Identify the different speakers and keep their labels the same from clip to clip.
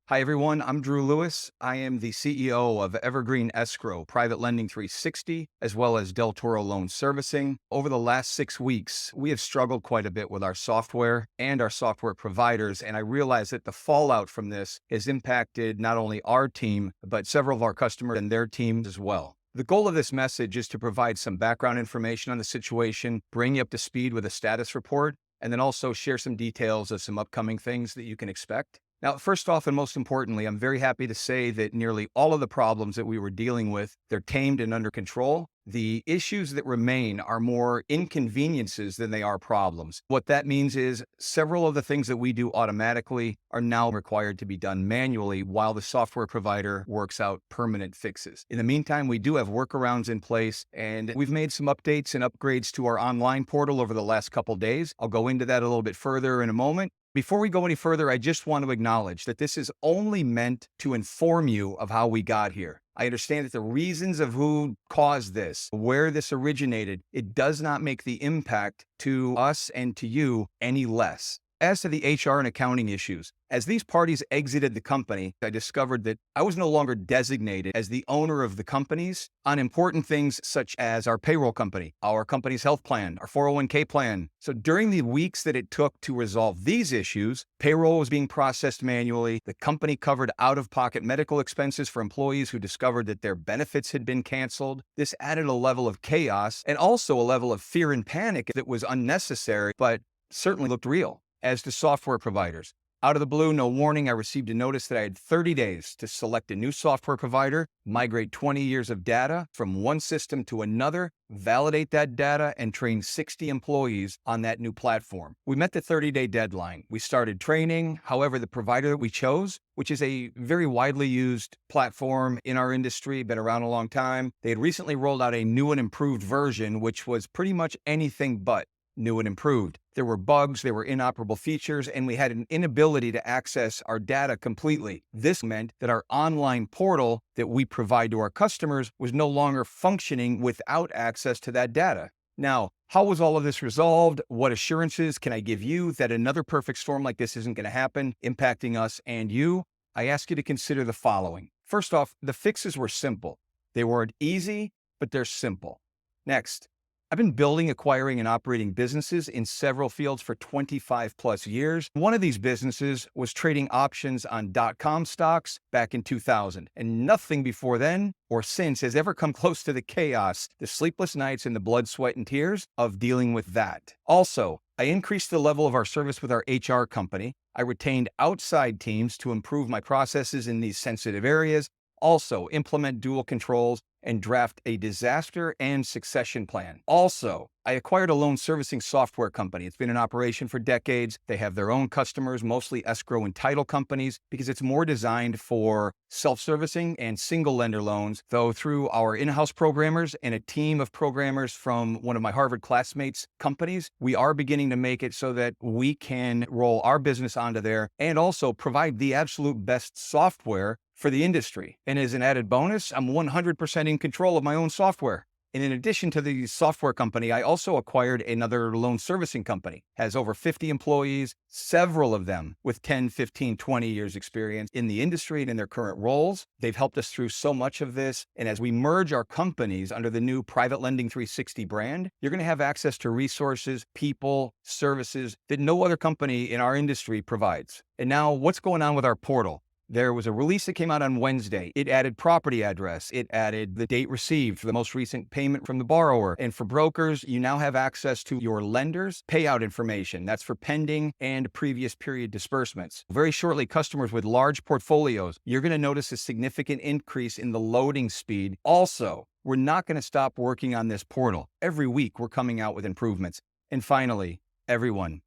Speaker 1: Hi, everyone. I'm Drew Lewis. I am the CEO of Evergreen Escrow, Private Lending 360, as well as Del Toro Loan Servicing. Over the last 6 weeks, we have struggled quite a bit with our software and our software providers, and I realize that the fallout from this has impacted not only our team, but several of our customers and their teams as well. The goal of this message is to provide some background information on the situation, bring you up to speed with a status report, and then also share some details of some upcoming things that you can expect. Now, first off, and most importantly, I'm very happy to say that nearly all of the problems that we were dealing with, they're tamed and under control. The issues that remain are more inconveniences than they are problems. What that means is several of the things that we do automatically are now required to be done manually while the software provider works out permanent fixes. In the meantime, we do have workarounds in place, and we've made some updates and upgrades to our online portal over the last couple days. I'll go into that a little bit further in a moment. Before we go any further, I just want to acknowledge that this is only meant to inform you of how we got here. I understand that the reasons of who caused this, where this originated, it does not make the impact to us and to you any less. As to the HR and accounting issues, as these parties exited the company, I discovered that I was no longer designated as the owner of the companies on important things such as our payroll company, our company's health plan, our 401k plan. So during the weeks that it took to resolve these issues, payroll was being processed manually. The company covered out-of-pocket medical expenses for employees who discovered that their benefits had been canceled. This added a level of chaos and also a level of fear and panic that was unnecessary, but certainly looked real. As to software providers, out of the blue, no warning, I received a notice that I had 30 days to select a new software provider, migrate 20 years of data from one system to another, validate that data, and train 60 employees on that new platform. We met the 30-day deadline. We started training. However, the provider that we chose, which is a very widely used platform in our industry, been around a long time, they had recently rolled out a new and improved version, which was pretty much anything but new and improved. There were bugs, there were inoperable features, and we had an inability to access our data completely. This meant that our online portal that we provide to our customers was no longer functioning without access to that data. Now, how was all of this resolved? What assurances can I give you that another perfect storm like this isn't going to happen, impacting us and you? I ask you to consider the following. First off, the fixes were simple. They weren't easy, but they're simple. Next, I've been building, acquiring, and operating businesses in several fields for 25 plus years. One of these businesses was trading options on .com stocks back in 2000, and nothing before then or since has ever come close to the chaos, the sleepless nights, and the blood, sweat, and tears of dealing with that. Also, I increased the level of our service with our HR company. I retained outside teams to improve my processes in these sensitive areas. Also, implement dual controls and draft a disaster and succession plan. Also, I acquired a loan servicing software company. It's been in operation for decades. They have their own customers, mostly escrow and title companies, because it's more designed for self-servicing and single lender loans, though through our in-house programmers and a team of programmers from one of my Harvard classmates' companies, we are beginning to make it so that we can roll our business onto there and also provide the absolute best software for the industry. And as an added bonus, I'm 100% in control of my own software. And in addition to the software company, I also acquired another loan servicing company. Has over 50 employees, several of them with 10, 15, 20 years experience in the industry and in their current roles. They've helped us through so much of this. And as we merge our companies under the new Private Lending 360 brand, you're going to have access to resources, people, services that no other company in our industry provides. And now what's going on with our portal? There was a release that came out on Wednesday. It added property address. It added the date received for the most recent payment from the borrower. And for brokers, you now have access to your lender's payout information. That's for pending and previous period disbursements. Very shortly, customers with large portfolios, you're going to notice a significant increase in the loading speed. Also, we're not going to stop working on this portal. Every week, we're coming out with improvements. And finally, everyone,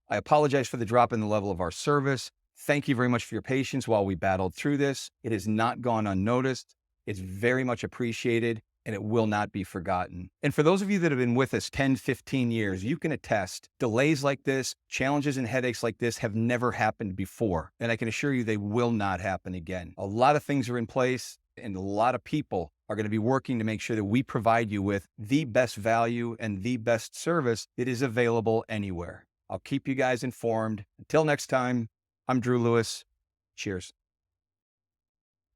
Speaker 1: I apologize for the drop in the level of our service. Thank you very much for your patience while we battled through this. It has not gone unnoticed. It's very much appreciated, and it will not be forgotten. And for those of you that have been with us 10, 15 years, you can attest delays like this, challenges and headaches like this have never happened before. And I can assure you they will not happen again. A lot of things are in place, and a lot of people are going to be working to make sure that we provide you with the best value and the best service that is available anywhere. I'll keep you guys informed. Until next time, I'm Drew Lewis. Cheers.